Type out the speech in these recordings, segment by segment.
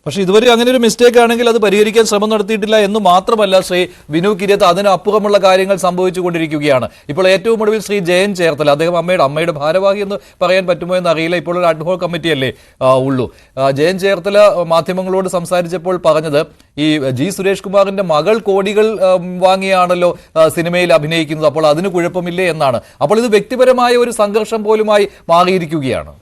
പക്ഷേ ഇതുവരെ അങ്ങനെ ഒരു മിസ്റ്റേക്ക് ആണെങ്കിൽ അത് പരിഹരിക്കാൻ ശ്രമം നടത്തിയിട്ടില്ല എന്ന് മാത്രമല്ല ശ്രീ വിനു കിരിയത്ത് അതിനപ്പുറമുള്ള കാര്യങ്ങൾ സംഭവിച്ചുകൊണ്ടിരിക്കുകയാണ്. ഇപ്പോൾ ഏറ്റവും ഒടുവിൽ ശ്രീ ജയൻ ചേർത്തല, അദ്ദേഹം അമ്മയുടെ ഭാരവാഹി എന്ന് പറയാൻ പറ്റുമോ എന്ന് അറിയില്ല, ഇപ്പോൾ ഒരു അഡ്ഹോക് കമ്മിറ്റിയല്ലേ ഉള്ളൂ. ജയൻ ചേർത്തല മാധ്യമങ്ങളോട് സംസാരിച്ചപ്പോൾ പറഞ്ഞത് ഈ ജി സുരേഷ് കുമാറിന്റെ മകൾ കോടികൾ വാങ്ങിയാണല്ലോ സിനിമയിൽ അഭിനയിക്കുന്നത്, അപ്പോൾ അതിന് കുഴപ്പമില്ലേ എന്നാണ്. അപ്പോൾ ഇത് വ്യക്തിപരമായ ഒരു സംഘർഷം പോലുമായി മാറിയിരിക്കുകയാണ്.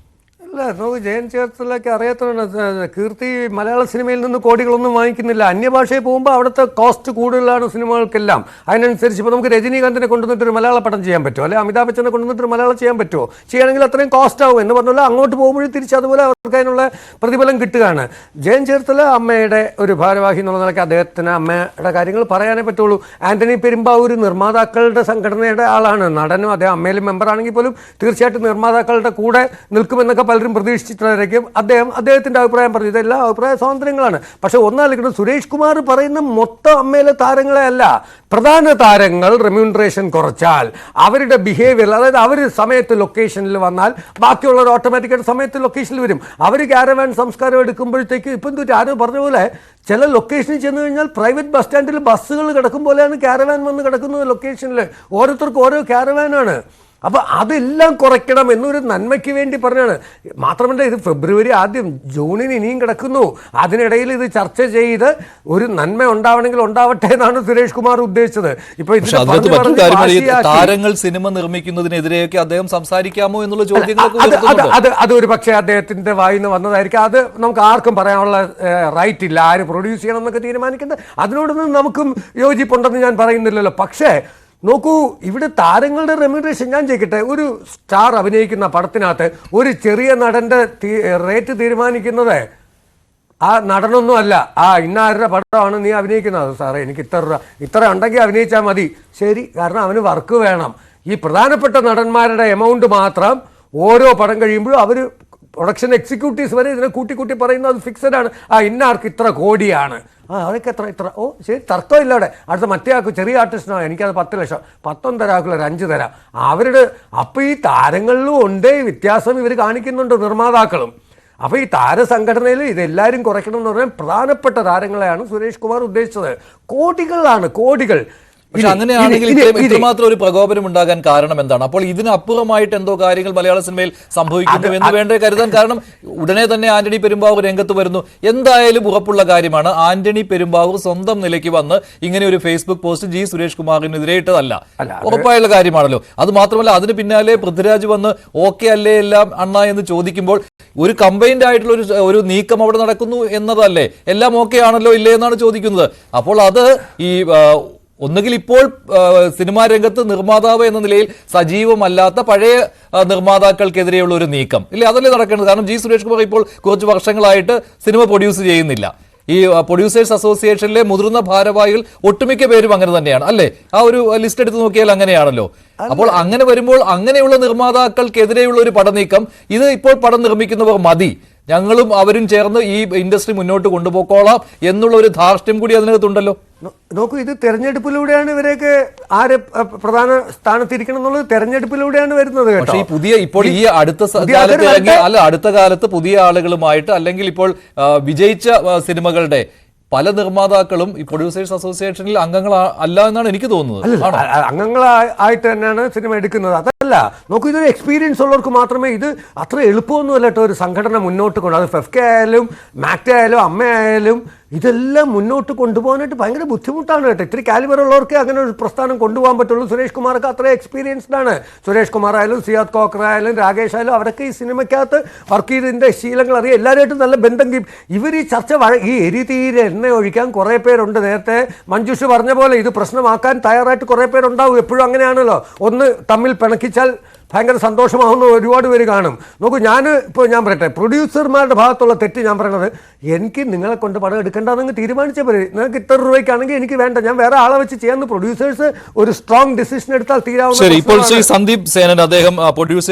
അല്ല, നമുക്ക് ജയൻ ചേർത്തലൊക്കെ അറിയാത്തതാണ്. കീർത്തി മലയാള സിനിമയിൽ നിന്ന് കോടികളൊന്നും വാങ്ങിക്കുന്നില്ല. അന്യഭാഷയിൽ പോകുമ്പോൾ അവിടുത്തെ കോസ്റ്റ് കൂടുതലാണ് സിനിമകൾക്കെല്ലാം. അതിനനുസരിച്ച് ഇപ്പോൾ നമുക്ക് രജനീകാന്തിനെ കൊണ്ടുവന്നിട്ടൊരു മലയാള പടം ചെയ്യാൻ പറ്റുമോ, അല്ലെങ്കിൽ അമിതാഭ് ബച്ചനെ കൊണ്ടുവന്നിട്ടൊരു മലയാളം ചെയ്യാൻ പറ്റുമോ? ചെയ്യണമെങ്കിൽ അത്രയും കോസ്റ്റ് ആവും എന്ന് പറഞ്ഞാൽ അങ്ങോട്ട് പോകുമ്പോഴും തിരിച്ച് അതുപോലെ അവർക്ക് അതിനുള്ള പ്രതിഫലം കിട്ടുകയാണ്. ജയൻ ചേർത്തല അമ്മയുടെ ഒരു ഭാരവാഹി എന്നുള്ള നിലയ്ക്ക് അദ്ദേഹത്തിന് അമ്മയുടെ കാര്യങ്ങൾ പറയാനേ പറ്റുള്ളൂ. ആന്റണി പെരുമ്പാവൂർ നിർമ്മാതാക്കളുടെ സംഘടനയുടെ ആളാണ്, നടനും അദ്ദേഹം അമ്മയിലും മെമ്പറാണെങ്കിൽ പോലും തീർച്ചയായിട്ടും നിർമ്മാതാക്കളുടെ കൂടെ നിൽക്കുമെന്നൊക്കെ പലരും പ്രതീക്ഷിച്ചിട്ടായിരിക്കും. അദ്ദേഹത്തിന്റെ അഭിപ്രായം പറഞ്ഞു. ഇതെല്ലാം അഭിപ്രായ സ്വാതന്ത്ര്യങ്ങളാണ്. പക്ഷെ ഒന്നാലോചിക്കണം, സുരേഷ് കുമാർ പറയുന്ന മൊത്തം അമ്മയിലെ താരങ്ങളെ അല്ല, പ്രധാന താരങ്ങൾ റെമ്യൂണറേഷൻ കുറച്ചാൽ അവരുടെ ബിഹേവിയർ, അതായത് അവർ സമയത്ത് ലൊക്കേഷനിൽ വന്നാൽ ബാക്കിയുള്ളവർ ഓട്ടോമാറ്റിക്കായിട്ട് സമയത്ത് ലൊക്കേഷനിൽ വരും. അവർ ക്യാരവാൻ സംസ്കാരം എടുക്കുമ്പോഴത്തേക്ക് ഇപ്പം ആരും പറഞ്ഞ പോലെ ചില ലൊക്കേഷനിൽ ചെന്ന് കഴിഞ്ഞാൽ പ്രൈവറ്റ് ബസ് സ്റ്റാൻഡിൽ ബസ്സുകൾ കിടക്കും പോലെയാണ് ക്യാരവാൻ വന്ന് കിടക്കുന്നത്. ലൊക്കേഷനിൽ ഓരോരുത്തർക്കും ഓരോ ക്യാരവാനാണ്. അപ്പോൾ അതെല്ലാം കുറയ്ക്കണം എന്നൊരു നന്മയ്ക്ക് വേണ്ടി പറഞ്ഞാണ്. മാത്രമല്ല, ഇത് ഫെബ്രുവരി ആദ്യം, ജൂണിന് ഇനിയും കിടക്കുന്നു. അതിനിടയിൽ ഇത് ചർച്ച ചെയ്ത് ഒരു നന്മ ഉണ്ടാവണമെങ്കിൽ ഉണ്ടാവട്ടെ എന്നാണ് സുരേഷ് കുമാർ ഉദ്ദേശിച്ചത്. ഇപ്പൊ താരങ്ങൾ സിനിമ നിർമ്മിക്കുന്നതിനെതിരെയൊക്കെ അദ്ദേഹം സംസാരിക്കാമോ എന്നുള്ള അതൊരു പക്ഷേ അദ്ദേഹത്തിന്റെ വായിന്ന് വന്നതായിരിക്കും. അത് നമുക്ക് ആർക്കും പറയാനുള്ള റൈറ്റ് ഇല്ല. ആര് പ്രൊഡ്യൂസ് ചെയ്യണം എന്നൊക്കെ തീരുമാനിക്കേണ്ടത് അതിനോടൊന്നും നമുക്കും യോജിപ്പുണ്ടെന്ന് ഞാൻ പറയുന്നില്ലല്ലോ. പക്ഷേ നോക്കൂ, ഇവിടെ താരങ്ങളുടെ റെമ്യൂണറേഷൻ ഞാൻ ചെയ്യട്ടെ. ഒരു സ്റ്റാർ അഭിനയിക്കുന്ന പടത്തിനകത്ത് ഒരു ചെറിയ നടൻ്റെ റേറ്റ് തീരുമാനിക്കുന്നത് ആ നടനൊന്നും അല്ല. ഇന്നാരുടെ പടമാണ് നീ അഭിനയിക്കുന്നത്, സാറേ എനിക്ക് ഇത്ര ഉണ്ടെങ്കിൽ അഭിനയിച്ചാൽ മതി. ശരി, കാരണം അവന് വർക്ക് വേണം. ഈ പ്രധാനപ്പെട്ട നടന്മാരുടെ എമൗണ്ട് മാത്രം ഓരോ പടം കഴിയുമ്പോഴും അവർ പ്രൊഡക്ഷൻ എക്സിക്യൂട്ടീവ്സ് വരെ ഇതിനെ കൂട്ടി പറയുന്നത് അത് ഫിക്സഡ് ആണ്. ഇന്നാർക്ക് ഇത്ര കോടിയാണ്, അതൊക്കെ ഇത്ര ശരി, തർക്കമില്ല. അവിടെ അടുത്ത മറ്റേ ആൾക്ക് ചെറിയ ആർട്ടിസ്റ്റിനോ എനിക്കത് 10 ലക്ഷം, 10 തരാക്കില്ല, ഒരു 5 തരാം. അവരുടെ അപ്പോൾ ഈ താരങ്ങളിലും ഉണ്ട് വ്യത്യാസം ഇവർ കാണിക്കുന്നുണ്ട് നിർമ്മാതാക്കളും. അപ്പോൾ ഈ താരസംഘടനയിൽ ഇതെല്ലാവരും കുറയ്ക്കണം എന്ന് പറഞ്ഞാൽ പ്രധാനപ്പെട്ട താരങ്ങളെയാണ് സുരേഷ് കുമാർ ഉദ്ദേശിച്ചത്. കോടികളാണ്, കോടികൾ. പക്ഷെ അങ്ങനെയാണെങ്കിൽ ഇത്രമാത്രം ഒരു പ്രകോപനം ഉണ്ടാകാൻ കാരണം എന്താണ്? അപ്പോൾ ഇതിനപ്പുറമായിട്ട് എന്തോ കാര്യങ്ങൾ മലയാള സിനിമയിൽ സംഭവിക്കുന്നു എന്ന് വേണ്ടേ കരുതാൻ? കാരണം ഉടനെ തന്നെ ആന്റണി പെരുമ്പാവൂർ രംഗത്ത് വരുന്നു. എന്തായാലും ഉറപ്പുള്ള കാര്യമാണ്, ആന്റണി പെരുമ്പാവൂർ സ്വന്തം നിലയ്ക്ക് വന്ന് ഇങ്ങനെ ഒരു ഫേസ്ബുക്ക് പോസ്റ്റ് ജി സുരേഷ് കുമാറിനെതിരെ ഇട്ടതല്ല, ഉറപ്പായുള്ള കാര്യമാണല്ലോ. അത് മാത്രമല്ല, അതിന് പിന്നാലെ പൃഥ്വിരാജ് വന്ന് ഓക്കെ അല്ലേ എല്ലാം അണ്ണ എന്ന് ചോദിക്കുമ്പോൾ ഒരു കമ്പൈൻഡ് ആയിട്ടുള്ള ഒരു നീക്കം അവിടെ നടക്കുന്നു എന്നതല്ലേ? എല്ലാം ഓക്കെ ആണല്ലോ ഇല്ലേ എന്നാണ് ചോദിക്കുന്നത്. അപ്പോൾ അത് ഈ ഒന്നുകിൽ ഇപ്പോൾ സിനിമാ രംഗത്ത് നിർമ്മാതാവ് എന്ന നിലയിൽ സജീവമല്ലാത്ത പഴയ നിർമ്മാതാക്കൾക്കെതിരെയുള്ള ഒരു നീക്കം ഇല്ലേ, അതല്ലേ നടക്കേണ്ടത്? കാരണം ജി സുരേഷ് കുമാർ ഇപ്പോൾ കുറച്ച് വർഷങ്ങളായിട്ട് സിനിമ പ്രൊഡ്യൂസ് ചെയ്യുന്നില്ല. ഈ പ്രൊഡ്യൂസേഴ്സ് അസോസിയേഷനിലെ മുതിർന്ന ഭാരവാഹികൾ ഒട്ടുമിക്ക പേരും അങ്ങനെ തന്നെയാണ് അല്ലേ? ആ ഒരു ലിസ്റ്റ് എടുത്ത് നോക്കിയാൽ അങ്ങനെയാണല്ലോ. അപ്പോൾ അങ്ങനെ വരുമ്പോൾ അങ്ങനെയുള്ള നിർമ്മാതാക്കൾക്കെതിരെയുള്ള ഒരു പടനീക്കം, ഇത് ഇപ്പോൾ പടം നിർമ്മിക്കുന്നവർ മതി, ഞങ്ങളും അവരും ചേർന്ന് ഈ ഇൻഡസ്ട്രി മുന്നോട്ട് കൊണ്ടുപോയിക്കോളാം എന്നുള്ള ഒരു ധാർഷ്ട്യം കൂടി അതിനകത്തുണ്ടല്ലോ. നോക്കൂ, ഇത് തെരഞ്ഞെടുപ്പിലൂടെയാണ് ഇവരെയൊക്കെ ആര് പ്രധാന സ്ഥാനത്തിരിക്കണം എന്നുള്ളത് തെരഞ്ഞെടുപ്പിലൂടെയാണ് വരുന്നത്. പക്ഷേ ഈ പുതിയ ഇപ്പോൾ ഈ അടുത്ത കാലത്ത് പുതിയ ആളുകളുമായിട്ട്, അല്ലെങ്കിൽ ഇപ്പോൾ വിജയിച്ച സിനിമകളുടെ പല നിർമ്മാതാക്കളും ഈ പ്രൊഡ്യൂസേഴ്സ് അസോസിയേഷനിൽ അംഗങ്ങൾ അല്ല എന്നാണ് എനിക്ക് തോന്നുന്നത്. അംഗങ്ങളായിട്ട് തന്നെയാണ് സിനിമ എടുക്കുന്നത്. അതല്ല, നോക്കൂ, ഇതൊരു എക്സ്പീരിയൻസ് ഉള്ളവർക്ക് മാത്രമേ ഇത് അത്ര എളുപ്പമൊന്നുമല്ല കേട്ടോ ഒരു സംഘടന മുന്നോട്ട് കൊണ്ട്. അത് ഫെഫ്കെ ആയാലും മാക്ടെ ആയാലും അമ്മയായാലും ഇതെല്ലാം മുന്നോട്ട് കൊണ്ടുപോകാനായിട്ട് ഭയങ്കര ബുദ്ധിമുട്ടാണ് കേട്ടോ. ഇത്തിരി കാലിബർ ഉള്ളവർക്ക് അങ്ങനെ ഒരു പ്രസ്ഥാനം കൊണ്ടുപോകാൻ പറ്റുള്ളൂ. സുരേഷ് കുമാർക്ക് അത്ര എക്സ്പീരിയൻസ്ഡ് ആണ്. സുരേഷ് കുമാർ ആയാലും സിയാദ് കോക്കർ ആയാലും രാകേഷ് ആയാലും അവരൊക്കെ ഈ സിനിമയ്ക്കകത്ത് വർക്ക് ചെയ്തതിൻ്റെ ശീലങ്ങൾ അറിയാം. എല്ലാവരുമായിട്ടും നല്ല ബന്ധം. ഇവർ ഈ ചർച്ച ഈ എരിതീരെ എണ്ണ ഒഴിക്കാൻ കുറേ പേരുണ്ട്. നേരത്തെ മഞ്ജുഷ് പറഞ്ഞ പോലെ ഇത് പ്രശ്നമാക്കാൻ തയ്യാറായിട്ട് കുറേ പേരുണ്ടാവും. എപ്പോഴും അങ്ങനെയാണല്ലോ, ഒന്ന് തമ്മിൽ പിണക്കിച്ചാൽ ഭയങ്കര സന്തോഷമാവുന്ന ഒരുപാട് പേര് കാണും. നോക്കൂ, ഞാൻ പറയട്ടെ, പ്രൊഡ്യൂസർമാരുടെ ഭാഗത്തുള്ള തെറ്റ് ഞാൻ പറയണത്, എനിക്ക് നിങ്ങളെ കൊണ്ട് പടം എടുക്കേണ്ടതെന്ന് തീരുമാനിച്ചാൽ പോരെ. നിങ്ങൾക്ക് ഇത്ര രൂപയ്ക്കാണെങ്കിൽ എനിക്ക് വേണ്ട, ഞാൻ വേറെ ആളെ വെച്ച് ചെയ്യാമെന്ന് പ്രൊഡ്യൂസേഴ്സ് ഒരു സ്ട്രോങ് ഡിസിഷൻ എടുത്താൽ തീരാവുന്ന. ഇപ്പോൾ സന്ദീപ് സേനൻ അദ്ദേഹം പ്രൊഡ്യൂസർ